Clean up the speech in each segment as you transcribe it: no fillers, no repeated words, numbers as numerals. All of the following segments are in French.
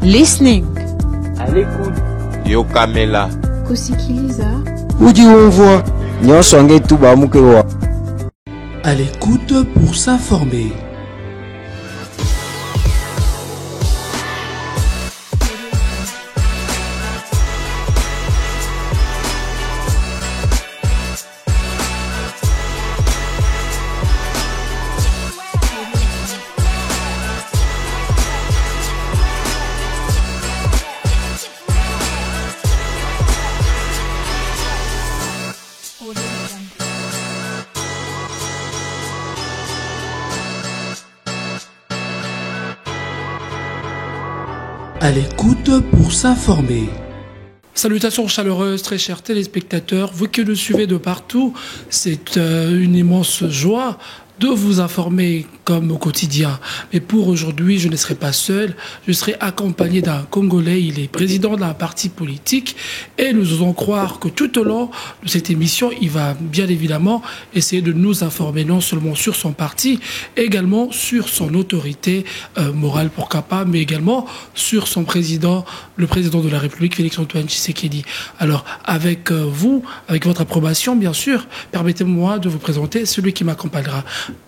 Listening. À l'écoute. Yo Kamela. Kusikiliza. Udi onvoa. Nyonsonge tuba mukewa. À l'écoute pour s'informer. À l'écoute pour s'informer. Salutations chaleureuses, très chers téléspectateurs. Vous qui nous suivez de partout, c'est une immense joie de vous informer comme au quotidien. Mais pour aujourd'hui, je ne serai pas seul. Je serai accompagné d'un Congolais. Il est président d'un parti politique. Et nous osons croire que tout au long de cette émission, il va bien évidemment essayer de nous informer non seulement sur son parti, également sur son autorité morale, pourquoi pas, mais également sur son président, le président de la République, Félix-Antoine Tshisekedi. Alors, avec vous, avec votre approbation, bien sûr, permettez-moi de vous présenter celui qui m'accompagnera.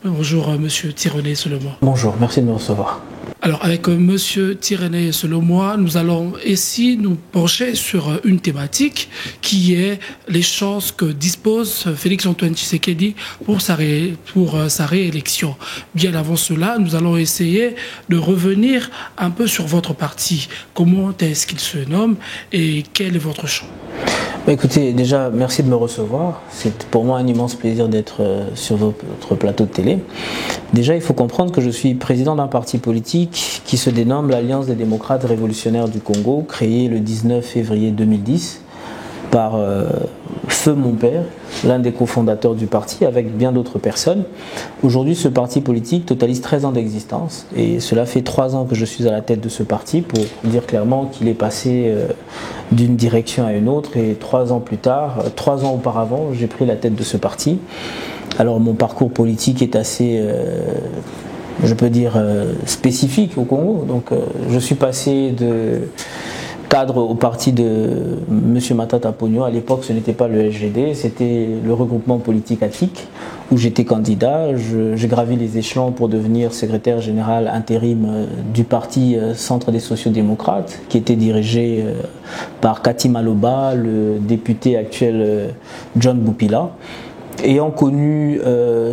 Bonjour, monsieur Tirené Solomois. Bonjour, merci de me recevoir. Alors, avec monsieur Tirené Solomois, nous allons ici nous pencher sur une thématique qui est les chances que dispose Félix-Antoine Tshisekedi pour sa réélection. Bien avant cela, nous allons essayer de revenir un peu sur votre parti. Comment est-ce qu'il se nomme et quel est votre champ? Écoutez, déjà, merci de me recevoir. C'est pour moi un immense plaisir d'être sur votre plateau de télé. Déjà, il faut comprendre que je suis président d'un parti politique qui se dénomme l'Alliance des démocrates révolutionnaires du Congo, créé le 19 février 2010 par Feu mon père, l'un des cofondateurs du parti, avec bien d'autres personnes. Aujourd'hui, ce parti politique totalise 13 ans d'existence et cela fait 3 ans que je suis à la tête de ce parti pour dire clairement qu'il est passé d'une direction à une autre et 3 ans plus tard, 3 ans auparavant, j'ai pris la tête de ce parti. Alors mon parcours politique est assez, je peux dire, spécifique au Congo. Donc je suis passé de cadre au parti de M. Matata Ponyo. À l'époque, ce n'était pas le SGD, c'était le regroupement politique ATIC, où j'étais candidat. J'ai gravi les échelons pour devenir secrétaire général intérim du parti Centre des sociodémocrates, qui était dirigé par Kati Maloba, le député actuel John Boupila. Ayant connu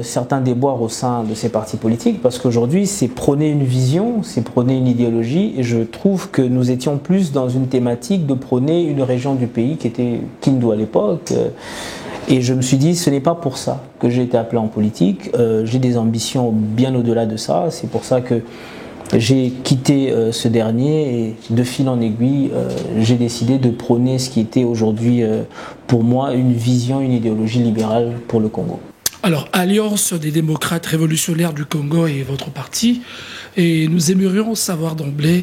certains déboires au sein de ces partis politiques, parce qu'aujourd'hui c'est prôner une vision, c'est prôner une idéologie, et je trouve que nous étions plus dans une thématique de prôner une région du pays qui était Kindu à l'époque, et je me suis dit ce n'est pas pour ça que j'ai été appelé en politique, j'ai des ambitions bien au-delà de ça, c'est pour ça que j'ai quitté ce dernier et de fil en aiguille, j'ai décidé de prôner ce qui était aujourd'hui pour moi une vision, une idéologie libérale pour le Congo. Alors, Alliance des démocrates révolutionnaires du Congo est votre parti, et nous aimerions savoir d'emblée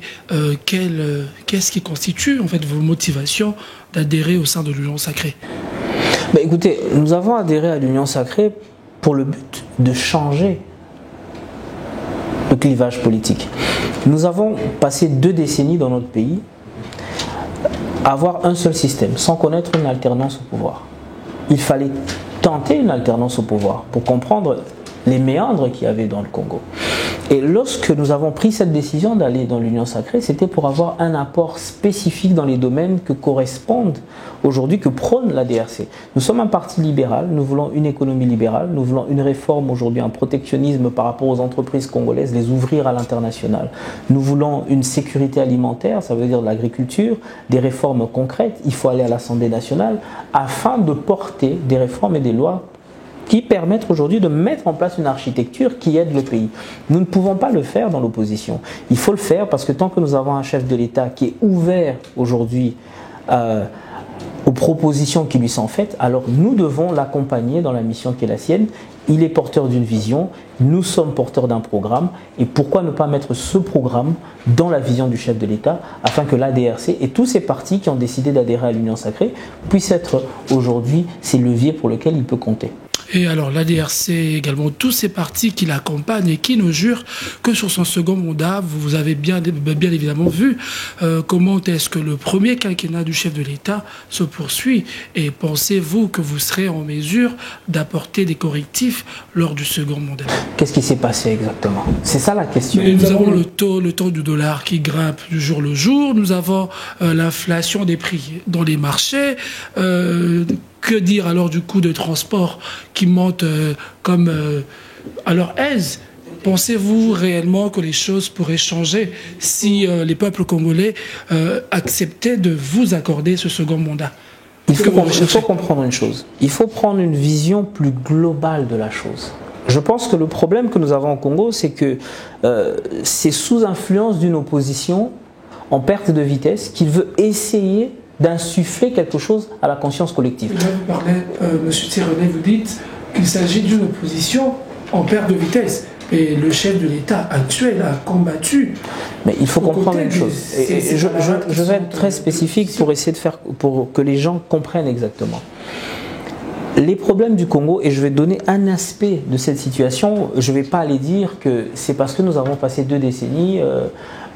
qu'est-ce qui constitue en fait vos motivations d'adhérer au sein de l'Union Sacrée. Écoutez, nous avons adhéré à l'Union Sacrée pour le but de changer le clivage politique. Nous avons passé 2 décennies dans notre pays à avoir un seul système, sans connaître une alternance au pouvoir. Il fallait tenter une alternance au pouvoir pour comprendre les méandres qu'il y avait dans le Congo. Et lorsque nous avons pris cette décision d'aller dans l'Union Sacrée, c'était pour avoir un apport spécifique dans les domaines que correspondent aujourd'hui, que prône la DRC. Nous sommes un parti libéral, nous voulons une économie libérale, nous voulons une réforme aujourd'hui, un protectionnisme par rapport aux entreprises congolaises, les ouvrir à l'international. Nous voulons une sécurité alimentaire, ça veut dire de l'agriculture, des réformes concrètes. Il faut aller à l'Assemblée nationale afin de porter des réformes et des lois qui permettent aujourd'hui de mettre en place une architecture qui aide le pays. Nous ne pouvons pas le faire dans l'opposition. Il faut le faire parce que tant que nous avons un chef de l'État qui est ouvert aujourd'hui aux propositions qui lui sont faites, alors nous devons l'accompagner dans la mission qui est la sienne. Il est porteur d'une vision, nous sommes porteurs d'un programme, et pourquoi ne pas mettre ce programme dans la vision du chef de l'État afin que l'ADRC et tous ces partis qui ont décidé d'adhérer à l'Union Sacrée puissent être aujourd'hui ces leviers pour lesquels il peut compter. Et alors l'ADRC également, tous ces partis qui l'accompagnent et qui nous jurent que sur son second mandat, vous avez bien évidemment vu comment est-ce que le premier quinquennat du chef de l'État se poursuit. Et pensez-vous que vous serez en mesure d'apporter des correctifs lors du second mandat? Qu'est-ce qui s'est passé exactement? C'est ça la question. Mais nous avons le taux du dollar qui grimpe du jour le jour. Nous avons l'inflation des prix dans les marchés. Que dire alors du coût de transport qui monte comme à leur aise? Pensez-vous réellement que les choses pourraient changer si les peuples congolais acceptaient de vous accorder ce second mandat? Il faut comprendre une chose. Il faut prendre une vision plus globale de la chose. Je pense que le problème que nous avons au Congo, c'est que c'est sous influence d'une opposition en perte de vitesse qui veut essayer d'insuffler quelque chose à la conscience collective. Là, vous parlez, M. Tirelet, vous dites qu'il s'agit d'une opposition en perte de vitesse. Et le chef de l'État actuel a combattu. Mais il faut comprendre une chose. Et je vais être très spécifique pour essayer de faire, pour que les gens comprennent exactement. Les problèmes du Congo, et je vais donner un aspect de cette situation, je ne vais pas aller dire que c'est parce que nous avons passé 2 décennies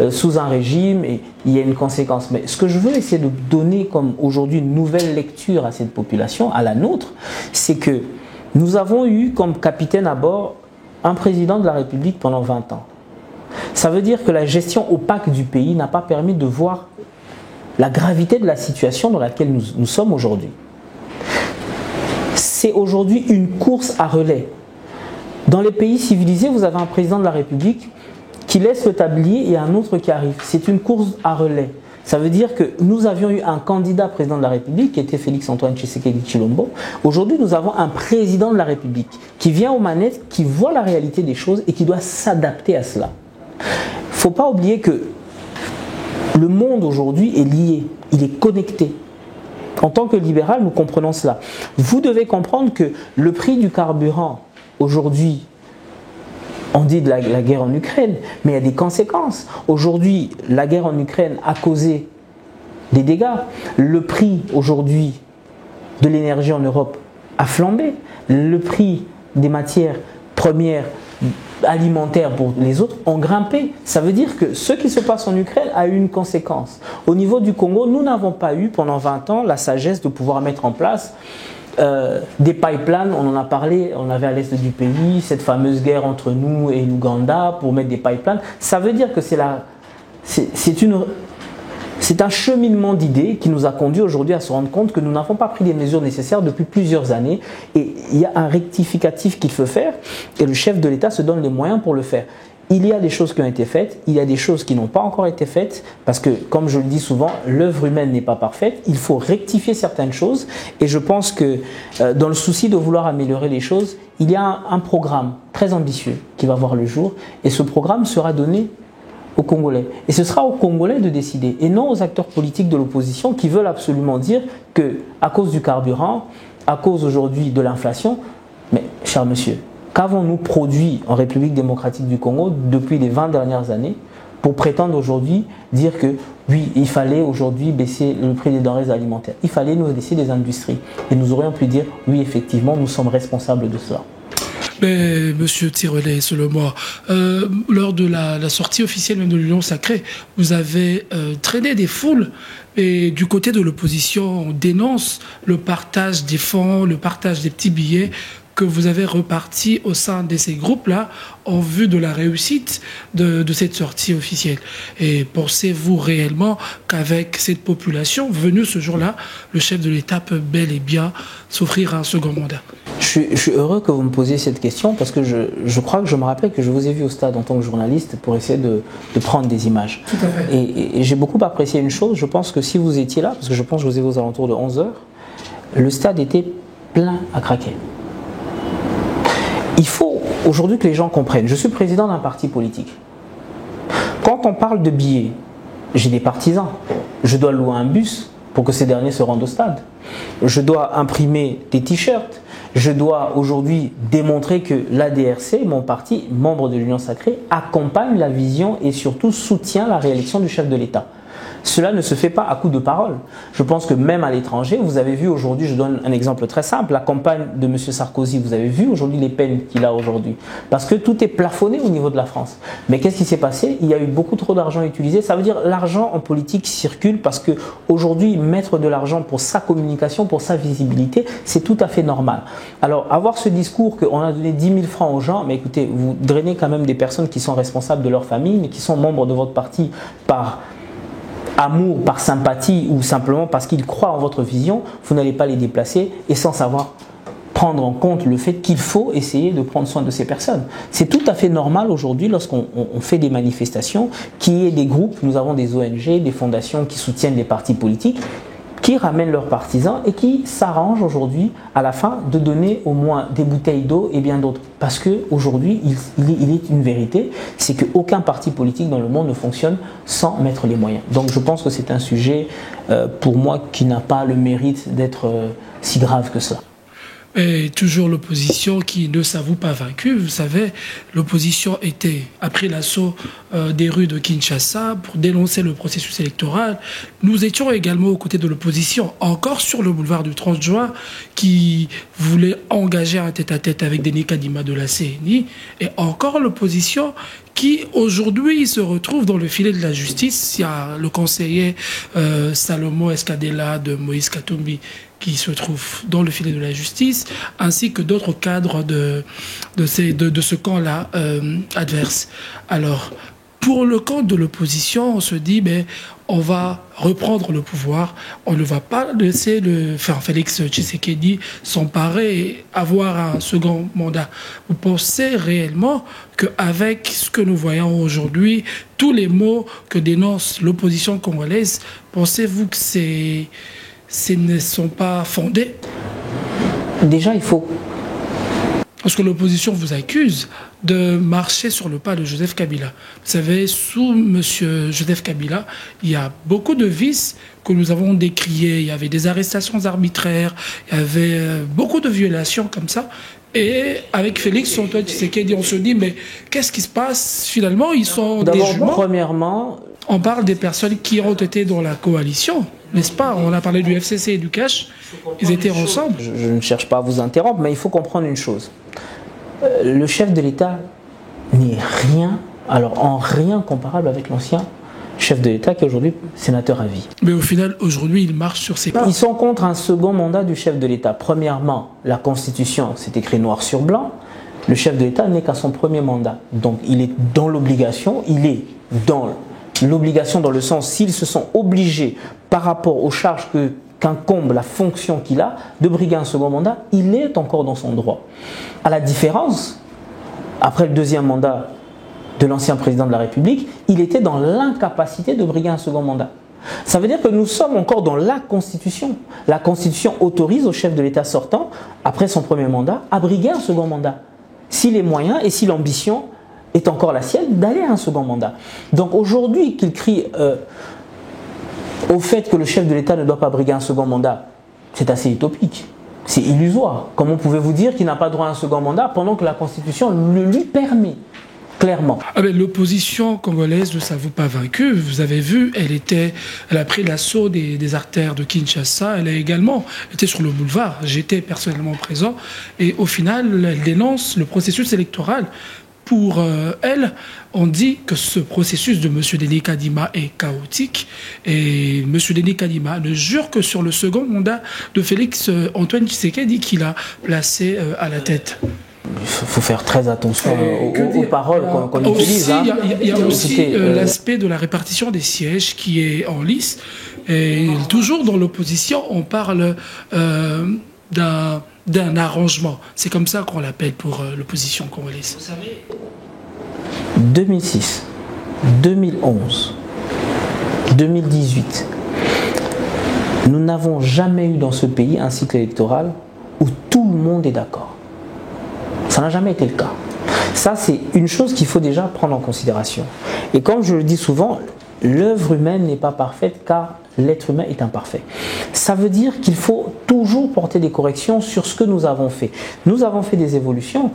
sous un régime et il y a une conséquence. Mais ce que je veux essayer de donner comme aujourd'hui une nouvelle lecture à cette population, à la nôtre, c'est que nous avons eu comme capitaine à bord un président de la République pendant 20 ans. Ça veut dire que la gestion opaque du pays n'a pas permis de voir la gravité de la situation dans laquelle nous sommes aujourd'hui. C'est aujourd'hui une course à relais. Dans les pays civilisés, vous avez un président de la République qui laisse le tablier et un autre qui arrive. C'est une course à relais. Ça veut dire que nous avions eu un candidat président de la République qui était Félix-Antoine Tshisekedi Tshilombo. Aujourd'hui, nous avons un président de la République qui vient aux manettes, qui voit la réalité des choses et qui doit s'adapter à cela. Il ne faut pas oublier que le monde aujourd'hui est lié, il est connecté. En tant que libéral, nous comprenons cela. Vous devez comprendre que le prix du carburant, aujourd'hui, on dit de la guerre en Ukraine, mais il y a des conséquences. Aujourd'hui, la guerre en Ukraine a causé des dégâts. Le prix, aujourd'hui, de l'énergie en Europe a flambé. Le prix des matières premières alimentaires pour les autres ont grimpé. Ça veut dire que ce qui se passe en Ukraine a eu une conséquence. Au niveau du Congo, nous n'avons pas eu pendant 20 ans la sagesse de pouvoir mettre en place des pipelines. On en a parlé, on avait à l'est du pays cette fameuse guerre entre nous et l'Ouganda pour mettre des pipelines. Ça veut dire que c'est un cheminement d'idées qui nous a conduit aujourd'hui à se rendre compte que nous n'avons pas pris les mesures nécessaires depuis plusieurs années et il y a un rectificatif qu'il faut faire et le chef de l'État se donne les moyens pour le faire. Il y a des choses qui ont été faites, il y a des choses qui n'ont pas encore été faites parce que, comme je le dis souvent, l'œuvre humaine n'est pas parfaite, il faut rectifier certaines choses et je pense que dans le souci de vouloir améliorer les choses, il y a un programme très ambitieux qui va voir le jour et ce programme sera donné aux Congolais. Et ce sera aux Congolais de décider et non aux acteurs politiques de l'opposition qui veulent absolument dire que, à cause du carburant, à cause aujourd'hui de l'inflation, mais cher monsieur, qu'avons-nous produit en République démocratique du Congo depuis les 20 dernières années pour prétendre aujourd'hui dire que oui, il fallait aujourd'hui baisser le prix des denrées alimentaires. Il fallait nous laisser des industries. Et nous aurions pu dire oui, effectivement, nous sommes responsables de cela. Mais Monsieur Tirelet, selon moi, lors de la sortie officielle même de l'Union Sacrée, vous avez traîné des foules et du côté de l'opposition, on dénonce le partage des fonds, le partage des petits billets que vous avez reparti au sein de ces groupes-là en vue de la réussite de cette sortie officielle. Et pensez-vous réellement qu'avec cette population venue ce jour-là, le chef de l'État peut bel et bien s'offrir un second mandat? Je suis heureux que vous me posiez cette question parce que je crois que je me rappelle que je vous ai vu au stade en tant que journaliste pour essayer de prendre des images. Tout à fait. Et j'ai beaucoup apprécié une chose, je pense que si vous étiez là, parce que je pense que je vous ai vu aux alentours de 11h, le stade était plein à craquer. Il faut aujourd'hui que les gens comprennent. Je suis président d'un parti politique. Quand on parle de billets, j'ai des partisans. Je dois louer un bus pour que ces derniers se rendent au stade. Je dois imprimer des t-shirts. Je dois aujourd'hui démontrer que l'ADRC, mon parti, membre de l'Union Sacrée, accompagne la vision et surtout soutient la réélection du chef de l'État. Cela ne se fait pas à coup de parole. Je pense que même à l'étranger, vous avez vu aujourd'hui, je donne un exemple très simple, la campagne de M. Sarkozy, vous avez vu aujourd'hui les peines qu'il a aujourd'hui. Parce que tout est plafonné au niveau de la France. Mais qu'est-ce qui s'est passé? Il y a eu beaucoup trop d'argent utilisé. Ça veut dire l'argent en politique circule parce qu'aujourd'hui, mettre de l'argent pour sa communication, pour sa visibilité, c'est tout à fait normal. Alors, avoir ce discours qu'on a donné 10 000 francs aux gens, mais écoutez, vous drainez quand même des personnes qui sont responsables de leur famille, mais qui sont membres de votre parti par amour, par sympathie ou simplement parce qu'ils croient en votre vision, vous n'allez pas les déplacer et sans savoir prendre en compte le fait qu'il faut essayer de prendre soin de ces personnes. C'est tout à fait normal aujourd'hui lorsqu'on fait des manifestations, qu'il y ait des groupes, nous avons des ONG, des fondations qui soutiennent les partis politiques, qui ramènent leurs partisans et qui s'arrangent aujourd'hui à la fin de donner au moins des bouteilles d'eau et bien d'autres. Parce qu'aujourd'hui, il est une vérité, c'est qu'aucun parti politique dans le monde ne fonctionne sans mettre les moyens. Donc je pense que c'est un sujet pour moi qui n'a pas le mérite d'être si grave que cela. Et toujours l'opposition qui ne s'avoue pas vaincue. Vous savez, l'opposition était, après l'assaut des rues de Kinshasa, pour dénoncer le processus électoral. Nous étions également aux côtés de l'opposition, encore sur le boulevard du 30 juin, qui voulait engager un tête-à-tête avec Denis Kadima de la CNI. Et encore l'opposition qui, aujourd'hui, se retrouve dans le filet de la justice. Il y a le conseiller Salomon Escadella de Moïse Katumbi qui se trouve dans le filet de la justice, ainsi que d'autres cadres de ce camp-là adverse. Alors, pour le camp de l'opposition, on se dit, on va reprendre le pouvoir, on ne va pas laisser Félix Tshisekedi s'emparer et avoir un second mandat. Vous pensez réellement qu'avec ce que nous voyons aujourd'hui, tous les mots que dénonce l'opposition congolaise, pensez-vous que ces ne sont pas fondés? Déjà, il faut... Parce que l'opposition vous accuse de marcher sur le pas de Joseph Kabila. Vous savez, sous M. Joseph Kabila, il y a beaucoup de vices que nous avons décriés. Il y avait des arrestations arbitraires, il y avait beaucoup de violations comme ça. Et avec Félix Antoine Tshisekedi, on se dit, mais qu'est-ce qui se passe finalement? Ils sont des jumeaux. Premièrement... On parle des personnes qui ont été dans la coalition, n'est-ce pas? On a parlé du FCC et du Cash, ils étaient ensemble. Je ne cherche pas à vous interrompre, mais il faut comprendre une chose. Le chef de l'État n'est rien, alors en rien comparable avec l'ancien chef de l'État qui est aujourd'hui sénateur à vie. Mais au final, aujourd'hui, il marche sur ses pas. Ils sont contre un second mandat du chef de l'État. Premièrement, la Constitution, c'est écrit noir sur blanc. Le chef de l'État n'est qu'à son premier mandat. Donc il est dans l'obligation, dans le sens s'ils se sont obligés par rapport aux charges qu'incombe la fonction qu'il a de briguer un second mandat, il est encore dans son droit. À la différence, après le deuxième mandat de l'ancien président de la République, il était dans l'incapacité de briguer un second mandat. Ça veut dire que nous sommes encore dans la Constitution. La Constitution autorise au chef de l'État sortant, après son premier mandat, à briguer un second mandat. Si les moyens et si l'ambition est encore la sienne d'aller à un second mandat. Donc aujourd'hui qu'il crie au fait que le chef de l'État ne doit pas briguer un second mandat, c'est assez utopique, c'est illusoire. Comment pouvez-vous dire qu'il n'a pas droit à un second mandat pendant que la Constitution le lui permet clairement? L'opposition congolaise ne s'avoue pas vaincue. Vous avez vu, elle a pris l'assaut des artères de Kinshasa. Elle a également été sur le boulevard. J'étais personnellement présent. Et au final, elle dénonce le processus électoral. Pour elle, on dit que ce processus de M. Denis Kadima est chaotique et M. Denis Kadima ne jure que sur le second mandat de Félix Antoine Tshisekedi qu'il a placé à la tête. Il faut faire très attention aux paroles qu'on utilise. Il y a aussi l'aspect de la répartition des sièges qui est en lice. Et toujours dans l'opposition, on parle d'un arrangement. C'est comme ça qu'on l'appelle pour l'opposition congolaise. Vous savez, 2006, 2011, 2018, nous n'avons jamais eu dans ce pays un cycle électoral où tout le monde est d'accord. Ça n'a jamais été le cas. Ça, c'est une chose qu'il faut déjà prendre en considération. Et comme je le dis souvent, l'œuvre humaine n'est pas parfaite car l'être humain est imparfait. Ça veut dire qu'il faut toujours porter des corrections sur ce que nous avons fait. Nous avons fait des évolutions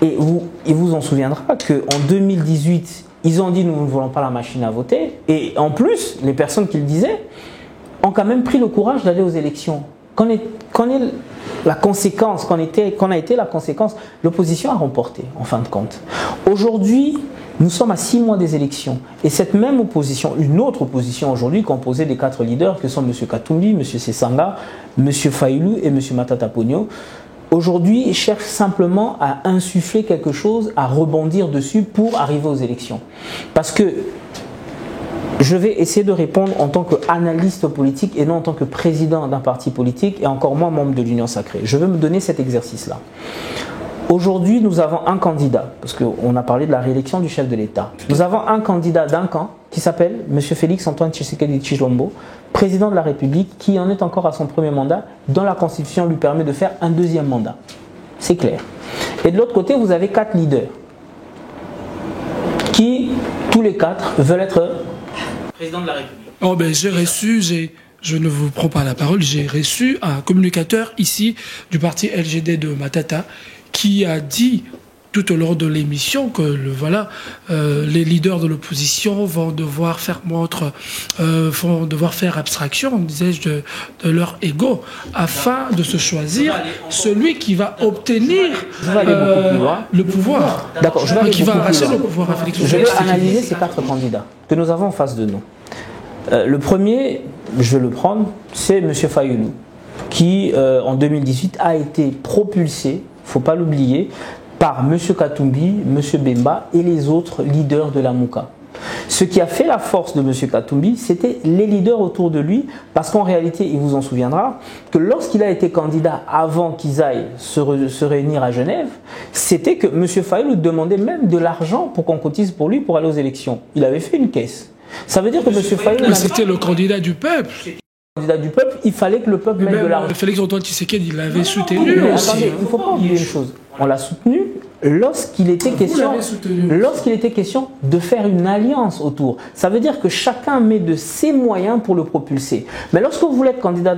et vous en souviendra qu'en 2018, Ils ont dit nous ne voulons pas la machine à voter. Et en plus, les personnes qui le disaient ont quand même pris le courage d'aller aux élections. Qu'en est la conséquence, qu'en a été la conséquence? L'opposition a remporté, en fin de compte. Aujourd'hui, nous sommes à 6 mois des élections. Et cette même opposition, une autre opposition aujourd'hui, composée des 4 leaders que sont M. Katumbi, M. Sesanga, M. Fayulu et M. Matata Ponyo, aujourd'hui cherche simplement à insuffler quelque chose, à rebondir dessus pour arriver aux élections. Parce que je vais essayer de répondre en tant qu'analyste politique et non en tant que président d'un parti politique et encore moins membre de l'Union Sacrée. Je vais me donner cet exercice-là. Aujourd'hui, nous avons un candidat, parce qu'on a parlé de la réélection du chef de l'État. Nous avons un candidat d'un camp qui s'appelle M. Félix Antoine Tshisekedi Tshilombo, président de la République, qui en est encore à son premier mandat, dont la Constitution lui permet de faire un deuxième mandat. C'est clair. Et de l'autre côté, vous avez 4 leaders qui, tous les 4, veulent être président de la République. Oh ben j'ai reçu, je ne vous prends pas la parole, j'ai reçu un communicateur ici du parti LGD de Matata qui a dit tout au long de l'émission que les leaders de l'opposition vont devoir faire abstraction, disais-je, de leur ego afin de se choisir celui qui va obtenir le pouvoir. D'accord, je vais aller qui va beaucoup plus arracher loin. le pouvoir à Félix. Je vais analyser ces 4 candidats que nous avons en face de nous. Le premier, je vais le prendre, c'est M. Fayulu, qui en 2018 a été propulsé, il ne faut pas l'oublier, par M. Katumbi, M. Bemba et les autres leaders de la Mouka. Ce qui a fait la force de M. Katumbi, c'était les leaders autour de lui, parce qu'en réalité, il vous en souviendra, que lorsqu'il a été candidat avant qu'ils aillent se réunir à Genève, c'était que M. Fayulu demandait même de l'argent pour qu'on cotise pour lui pour aller aux élections. Il avait fait une caisse. Ça veut dire que M. Fayulu... C'était le candidat du peuple. Candidat du peuple, il fallait que le peuple mette de l'argent. Félix Antoine Tshisekedi, il l'avait soutenu Mais aussi. attendez, il ne faut pas oublier une chose. On l'a soutenu lorsqu'il était question de faire une alliance autour. Ça veut dire que chacun met de ses moyens pour le propulser. Mais lorsque vous voulez être candidat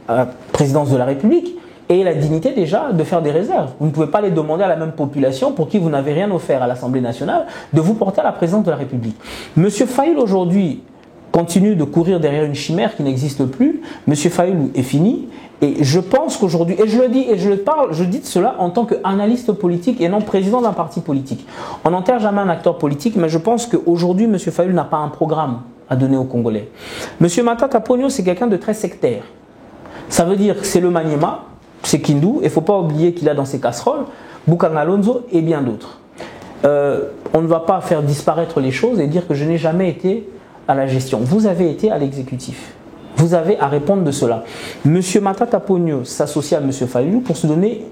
à la présidence de la République, ayez la dignité déjà de faire des réserves. Vous ne pouvez pas les demander à la même population pour qui vous n'avez rien offert à l'Assemblée nationale de vous porter à la présidence de la République. Monsieur Fayulu aujourd'hui continue de courir derrière une chimère qui n'existe plus. Monsieur Fayulu est fini. Et je pense qu'aujourd'hui, et je le dis et je dis de cela en tant qu'analyste politique et non président d'un parti politique. On n'enterre jamais un acteur politique, mais je pense qu'aujourd'hui, M. Fayulu n'a pas un programme à donner aux Congolais. M. Matata Ponyo, c'est quelqu'un de très sectaire. Ça veut dire que c'est le Maniema, c'est Kindu, et il ne faut pas oublier qu'il a dans ses casseroles Bukanga Alonso et bien d'autres. On ne va pas faire disparaître les choses et dire que je n'ai jamais été à la gestion. Vous avez été à l'exécutif. Vous avez à répondre de cela. M. Matata Ponyo s'associe à M. Fayulu pour se donner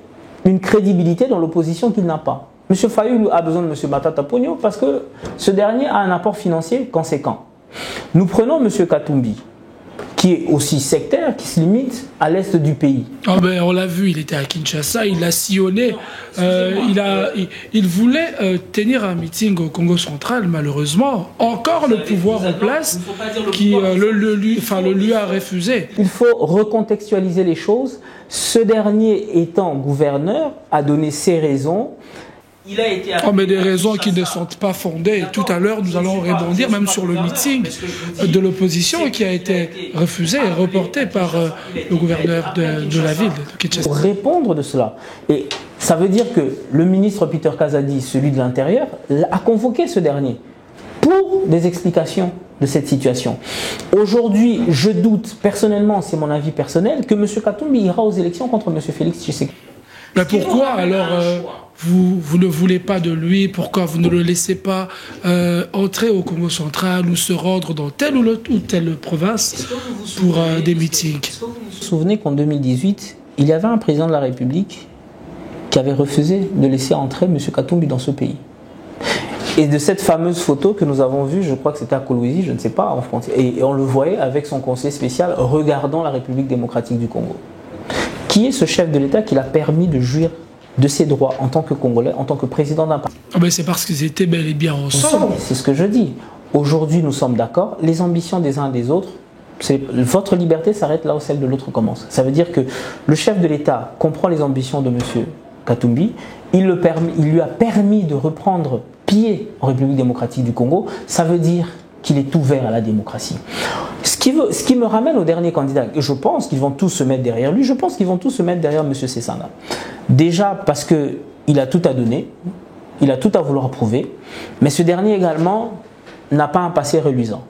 une crédibilité dans l'opposition qu'il n'a pas. M. Fayulu a besoin de M. Matata Ponyo parce que ce dernier a un apport financier conséquent. Nous prenons M. Katumbi, qui est aussi sectaire, qui se limite à l'est du pays. Oh ben, on l'a vu, il était à Kinshasa, il a sillonné, il voulait tenir un meeting au Congo central, malheureusement. Encore le pouvoir en place qui le lui a refusé. Il faut recontextualiser les choses. Ce dernier étant gouverneur a donné ses raisons. Il a été mais des raisons qui ne sont pas fondées. Tout à l'heure, nous allons rebondir même sur le meeting de l'opposition qui a été refusé et reporté par le gouverneur de la ville de Kinshasa. Pour répondre de cela, et ça veut dire que le ministre Peter Kazadi, celui de l'Intérieur, a convoqué ce dernier pour des explications de cette situation. Aujourd'hui, je doute, personnellement, c'est mon avis personnel, que M. Katumbi ira aux élections contre M. Félix Tshisekedi. Mais pourquoi alors vous ne voulez pas de lui? Pourquoi vous ne le laissez pas entrer au Congo central ou se rendre dans telle ou telle province pour des meetings? Vous vous souvenez qu'en 2018, il y avait un président de la République qui avait refusé de laisser entrer M. Katumbi dans ce pays. Et de cette fameuse photo que nous avons vue, je crois que c'était à Kolwezi, je ne sais pas, en France, et on le voyait avec son conseiller spécial regardant la République démocratique du Congo. Qui est ce chef de l'État qui l'a permis de jouir de ses droits en tant que Congolais, en tant que président d'un parti? C'est parce qu'ils étaient bel et bien ensemble. C'est ce que je dis. Aujourd'hui, nous sommes d'accord. Les ambitions des uns et des autres, votre liberté s'arrête là où celle de l'autre commence. Ça veut dire que le chef de l'État comprend les ambitions de M. Katumbi. Il lui a permis de reprendre pied en République démocratique du Congo, ça veut dire qu'il est ouvert à la démocratie. Ce qui me ramène au dernier candidat, je pense qu'ils vont tous se mettre derrière lui, je pense qu'ils vont tous se mettre derrière M. Sesanga. Déjà parce qu'il a tout à donner, il a tout à vouloir prouver, mais ce dernier également n'a pas un passé reluisant.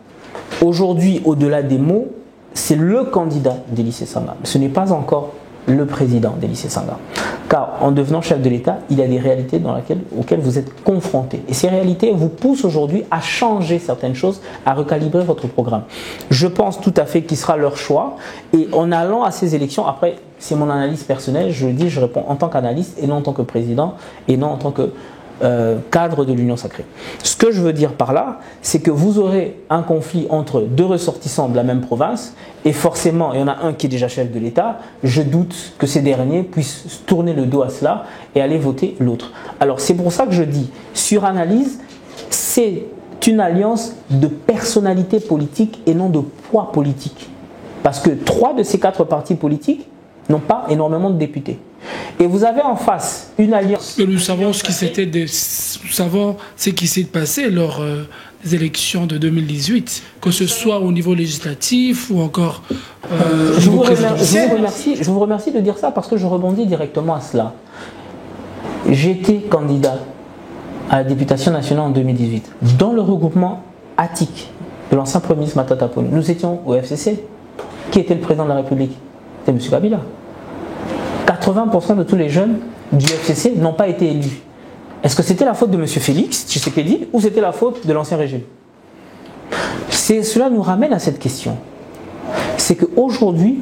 Aujourd'hui, au-delà des mots, c'est le candidat d'Élie Sesanga. Ce n'est pas encore le président d'Élie Sesanga. Car en devenant chef de l'État, il y a des réalités auxquelles vous êtes confrontés. Et ces réalités vous poussent aujourd'hui à changer certaines choses, à recalibrer votre programme. Je pense tout à fait qu'il sera leur choix. Et en allant à ces élections, après, c'est mon analyse personnelle, je le dis, je réponds en tant qu'analyste et non en tant que président et non en tant que cadre de l'Union sacrée. Ce que je veux dire par là, c'est que vous aurez un conflit entre deux ressortissants de la même province et forcément, il y en a un qui est déjà chef de l'État, je doute que ces derniers puissent tourner le dos à cela et aller voter l'autre. Alors c'est pour ça que je dis, sur analyse, c'est une alliance de personnalité politique et non de poids politique. Parce que 3 de ces 4 partis politiques n'ont pas énormément de députés. Et vous avez en face une alliance. Nous savons ce qui s'est passé lors des élections de 2018, que ce soit au niveau législatif ou encore je vous remercie de dire ça parce que je rebondis directement à cela. J'étais candidat à la députation nationale en 2018 dans le regroupement ATIC de l'ancien Premier ministre Matata Ponyo. Nous étions au FCC. Qui était le président de la République? C'était M. Kabila. 80% de tous les jeunes du FCC n'ont pas été élus. Est-ce que c'était la faute de M. Félix Tshisekedi ou c'était la faute de l'ancien régime? Cela nous ramène à cette question. C'est qu'aujourd'hui,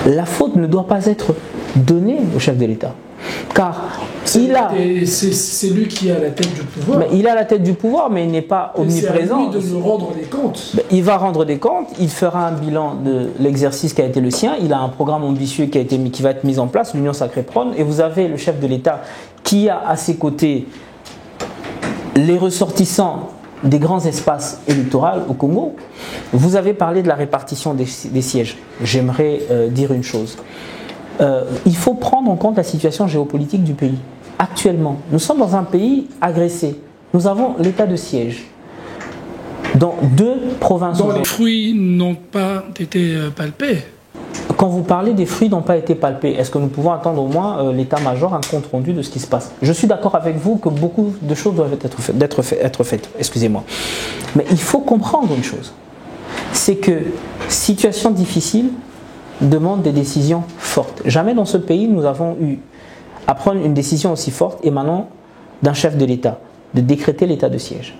la faute ne doit pas être donnée au chef de l'État. Car c'est lui qui a la tête du pouvoir. Mais il a la tête du pouvoir, mais il n'est pas omniprésent. C'est à lui de nous rendre des comptes. Il va rendre des comptes, il fera un bilan de l'exercice qui a été le sien, il a un programme ambitieux qui va être mis en place, l'Union Sacrée prône, et vous avez le chef de l'État qui a à ses côtés les ressortissants des grands espaces électoraux au Congo. Vous avez parlé de la répartition des sièges. J'aimerais dire une chose. Il faut prendre en compte la situation géopolitique du pays. Actuellement, nous sommes dans un pays agressé. Nous avons l'état de siège dans 2 provinces. Donc les fruits n'ont pas été palpés. Quand vous parlez des fruits n'ont pas été palpés, est-ce que nous pouvons attendre au moins l'état-major, un compte rendu de ce qui se passe? Je suis d'accord avec vous que beaucoup de choses doivent être faites. Excusez-moi. Mais il faut comprendre une chose. C'est que situation difficile demande des décisions fortes. Jamais dans ce pays nous avons eu à prendre une décision aussi forte émanant d'un chef de l'État, de décréter l'état de siège.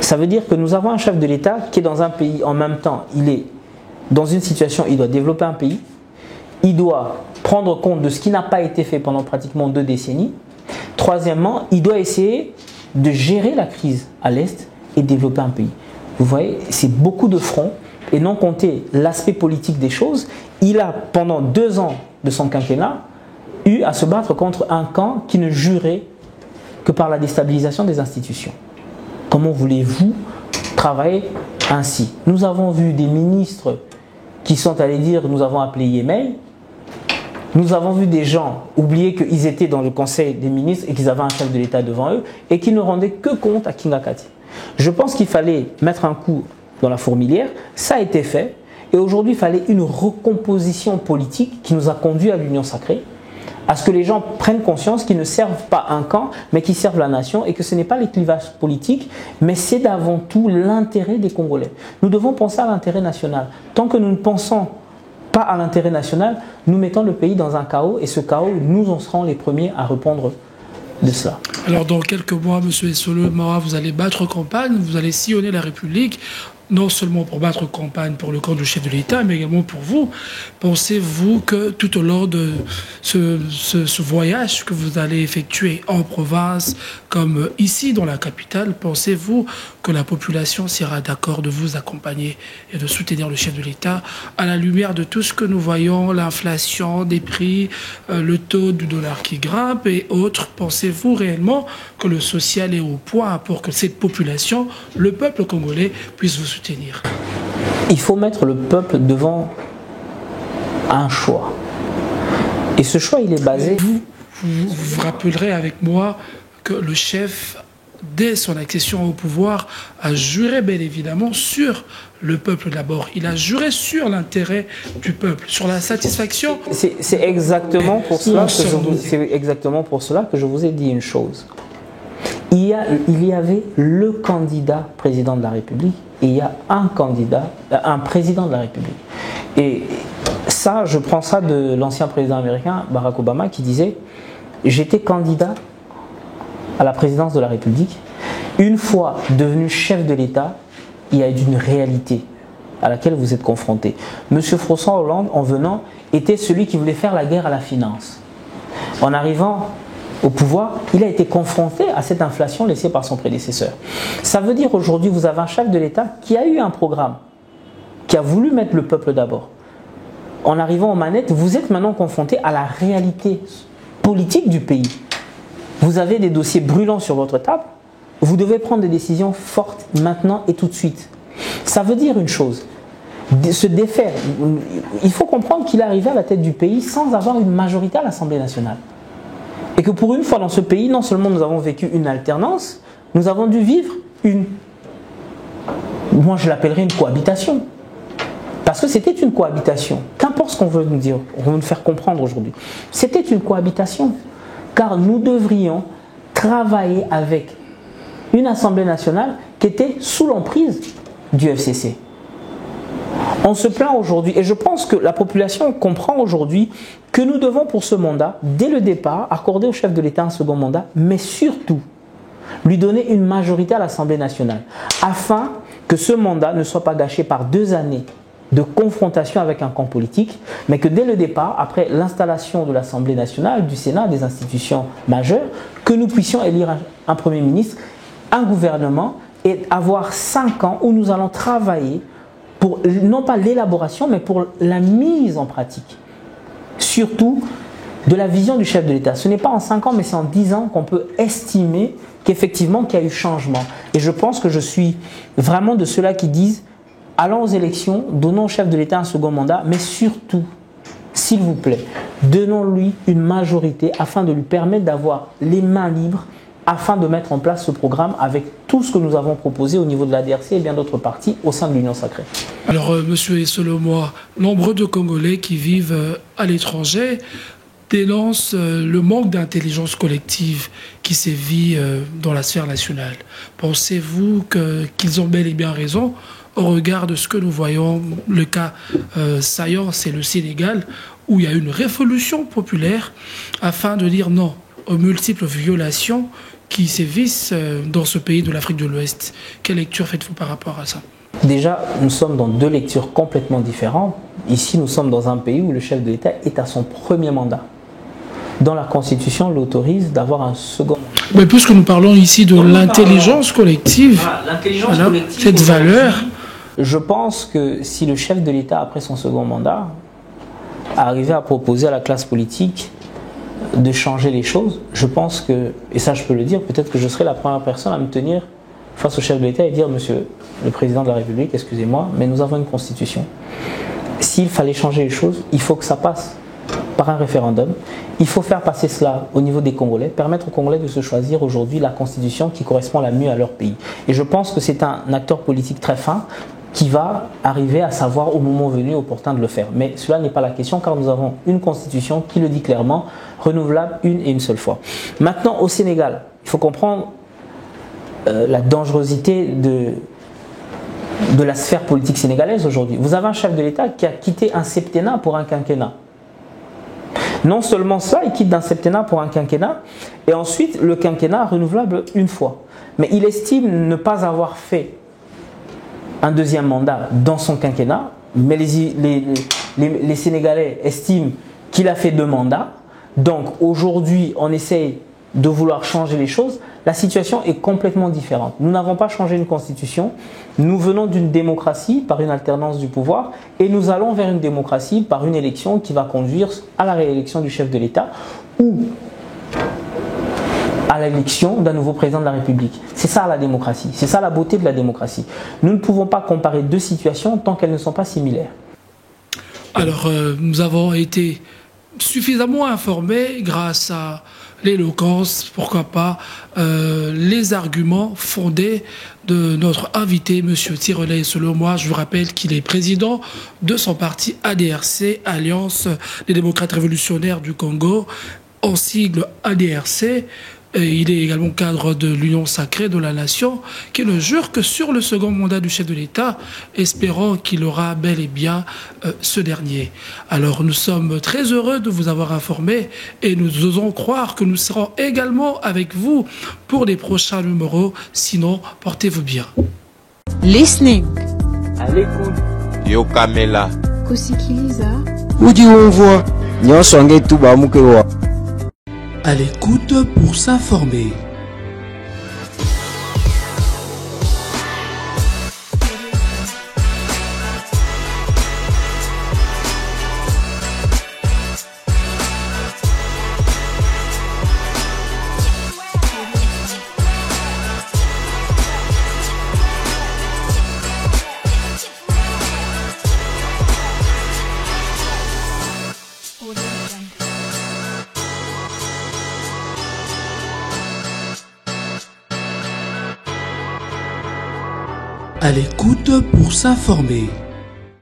Ça veut dire que nous avons un chef de l'État qui est dans un pays, en même temps, il est dans une situation, il doit développer un pays, il doit prendre compte de ce qui n'a pas été fait pendant pratiquement 2 décennies. Troisièmement, il doit essayer de gérer la crise à l'Est et développer un pays. Vous voyez, c'est beaucoup de fronts. Et non compter l'aspect politique des choses, il a pendant 2 ans de son quinquennat eu à se battre contre un camp qui ne jurait que par la déstabilisation des institutions. Comment voulez-vous travailler ainsi? Nous avons vu des ministres qui sont allés dire nous avons appelé Yémei. Nous avons vu des gens oublier qu'ils étaient dans le conseil des ministres et qu'ils avaient un chef de l'État devant eux et qui ne rendaient que compte à Kingakati. Je pense qu'il fallait mettre un coup dans la fourmilière, ça a été fait, et aujourd'hui il fallait une recomposition politique qui nous a conduit à l'Union Sacrée, à ce que les gens prennent conscience qu'ils ne servent pas un camp, mais qu'ils servent la nation, et que ce n'est pas les clivages politiques, mais c'est avant tout l'intérêt des Congolais. Nous devons penser à l'intérêt national. Tant que nous ne pensons pas à l'intérêt national, nous mettons le pays dans un chaos, et ce chaos, nous en serons les premiers à répondre de cela. Alors dans quelques mois, M. Essolo Mara, vous allez battre campagne, vous allez sillonner la République, non seulement pour battre campagne pour le camp du chef de l'État, mais également pour vous. Pensez-vous que tout au long de ce voyage que vous allez effectuer en province, comme ici dans la capitale, pensez-vous que la population sera d'accord de vous accompagner et de soutenir le chef de l'État à la lumière de tout ce que nous voyons, l'inflation, des prix, le taux du dollar qui grimpe et autres? Pensez-vous réellement que le social est au point pour que cette population, le peuple congolais, puisse vous soutenir? Il faut mettre le peuple devant un choix. Et ce choix, il est basé... Vous rappellerez avec moi que le chef, dès son accession au pouvoir, a juré bel évidemment sur le peuple d'abord. Il a juré sur l'intérêt du peuple, sur la satisfaction. C'est exactement pour cela que je vous ai dit une chose. Il y avait le candidat président de la République et il y a un président de la République. Et ça, je prends ça de l'ancien président américain Barack Obama qui disait « J'étais candidat à la présidence de la République. Une fois devenu chef de l'État, il y a une réalité à laquelle vous êtes confronté. » Monsieur François Hollande, en venant, était celui qui voulait faire la guerre à la finance. En arrivant au pouvoir, il a été confronté à cette inflation laissée par son prédécesseur. Ça veut dire aujourd'hui, vous avez un chef de l'État qui a eu un programme, qui a voulu mettre le peuple d'abord. En arrivant aux manettes, vous êtes maintenant confronté à la réalité politique du pays. Vous avez des dossiers brûlants sur votre table, vous devez prendre des décisions fortes maintenant et tout de suite. Ça veut dire une chose, se défaire. Il faut comprendre qu'il est arrivé à la tête du pays sans avoir une majorité à l'Assemblée nationale. Et que pour une fois dans ce pays, non seulement nous avons vécu une alternance, nous avons dû vivre moi je l'appellerais une cohabitation. Parce que c'était une cohabitation. Qu'importe ce qu'on veut nous dire, on veut nous faire comprendre aujourd'hui. C'était une cohabitation. Car nous devrions travailler avec une Assemblée nationale qui était sous l'emprise du FCC. On se plaint aujourd'hui, et je pense que la population comprend aujourd'hui que nous devons pour ce mandat, dès le départ, accorder au chef de l'État un second mandat, mais surtout lui donner une majorité à l'Assemblée nationale, afin que ce mandat ne soit pas gâché par 2 années de confrontation avec un camp politique, mais que dès le départ, après l'installation de l'Assemblée nationale, du Sénat, des institutions majeures, que nous puissions élire un Premier ministre, un gouvernement, et avoir 5 ans où nous allons travailler pour, non pas l'élaboration, mais pour la mise en pratique, surtout de la vision du chef de l'État. Ce n'est pas en 5 ans, mais c'est en 10 ans qu'on peut estimer qu'effectivement qu'il y a eu changement. Et je pense que je suis vraiment de ceux-là qui disent allons aux élections, donnons au chef de l'État un second mandat, mais surtout, s'il vous plaît, donnons-lui une majorité afin de lui permettre d'avoir les mains libres afin de mettre en place ce programme avec tout ce que nous avons proposé au niveau de la DRC et bien d'autres partis au sein de l'Union sacrée. Alors, monsieur Essolo-Moi, nombreux de Congolais qui vivent à l'étranger dénoncent le manque d'intelligence collective qui sévit dans la sphère nationale. Pensez-vous qu'ils ont bel et bien raison au regard de ce que nous voyons? Le cas saillant, c'est le Sénégal, où il y a une révolution populaire afin de dire non aux multiples violations qui sévissent dans ce pays de l'Afrique de l'Ouest. Quelle lecture faites-vous par rapport à ça? Déjà, nous sommes dans 2 lectures complètement différentes. Ici, nous sommes dans un pays où le chef de l'État est à son premier mandat. Dans la Constitution, l'autorise d'avoir un second mandat. Mais puisque nous parlons ici de l'intelligence collective, cette valeur... Je pense que si le chef de l'État, après son second mandat, arrivait à proposer à la classe politique de changer les choses, je pense que, et ça je peux le dire, peut-être que je serai la première personne à me tenir face au chef de l'État et dire: Monsieur le Président de la République, excusez-moi, mais nous avons une constitution. S'il fallait changer les choses, il faut que ça passe par un référendum. Il faut faire passer cela au niveau des Congolais, permettre aux Congolais de se choisir aujourd'hui la constitution qui correspond la mieux à leur pays. Et je pense que c'est un acteur politique très fin qui va arriver à savoir au moment venu opportun de le faire. Mais cela n'est pas la question, car nous avons une constitution qui le dit clairement, renouvelable une et une seule fois. Maintenant, au Sénégal, il faut comprendre la dangerosité de la sphère politique sénégalaise aujourd'hui. Vous avez un chef de l'État qui a quitté un septennat pour un quinquennat. Non seulement ça, il quitte d'un septennat pour un quinquennat, et ensuite le quinquennat renouvelable une fois. Mais il estime ne pas avoir fait un deuxième mandat dans son quinquennat, mais les Sénégalais estiment qu'il a fait 2 mandats. Donc aujourd'hui, on essaye de vouloir changer les choses. La situation est complètement différente. Nous n'avons pas changé une constitution. Nous venons d'une démocratie par une alternance du pouvoir et nous allons vers une démocratie par une élection qui va conduire à la réélection du chef de l'État ou à l'élection d'un nouveau président de la République. C'est ça la démocratie, c'est ça la beauté de la démocratie. Nous ne pouvons pas comparer 2 situations tant qu'elles ne sont pas similaires. Alors, nous avons été suffisamment informés grâce à l'éloquence, pourquoi pas, les arguments fondés de notre invité, M. Tiroley. Selon moi, je vous rappelle qu'il est président de son parti ADRC, Alliance des démocrates révolutionnaires du Congo, en sigle ADRC. Il est également cadre de l'Union sacrée de la nation, qui ne jure que sur le second mandat du chef de l'État, espérant qu'il aura bel et bien ce dernier. Alors nous sommes très heureux de vous avoir informé et nous osons croire que nous serons également avec vous pour les prochains numéros. Sinon, portez-vous bien. Listening. À l'écoute. Yo Kamela. Kusikiliza. Udi umvua nyonso ngetu bamukewa. À l'écoute pour s'informer. À l'écoute pour s'informer.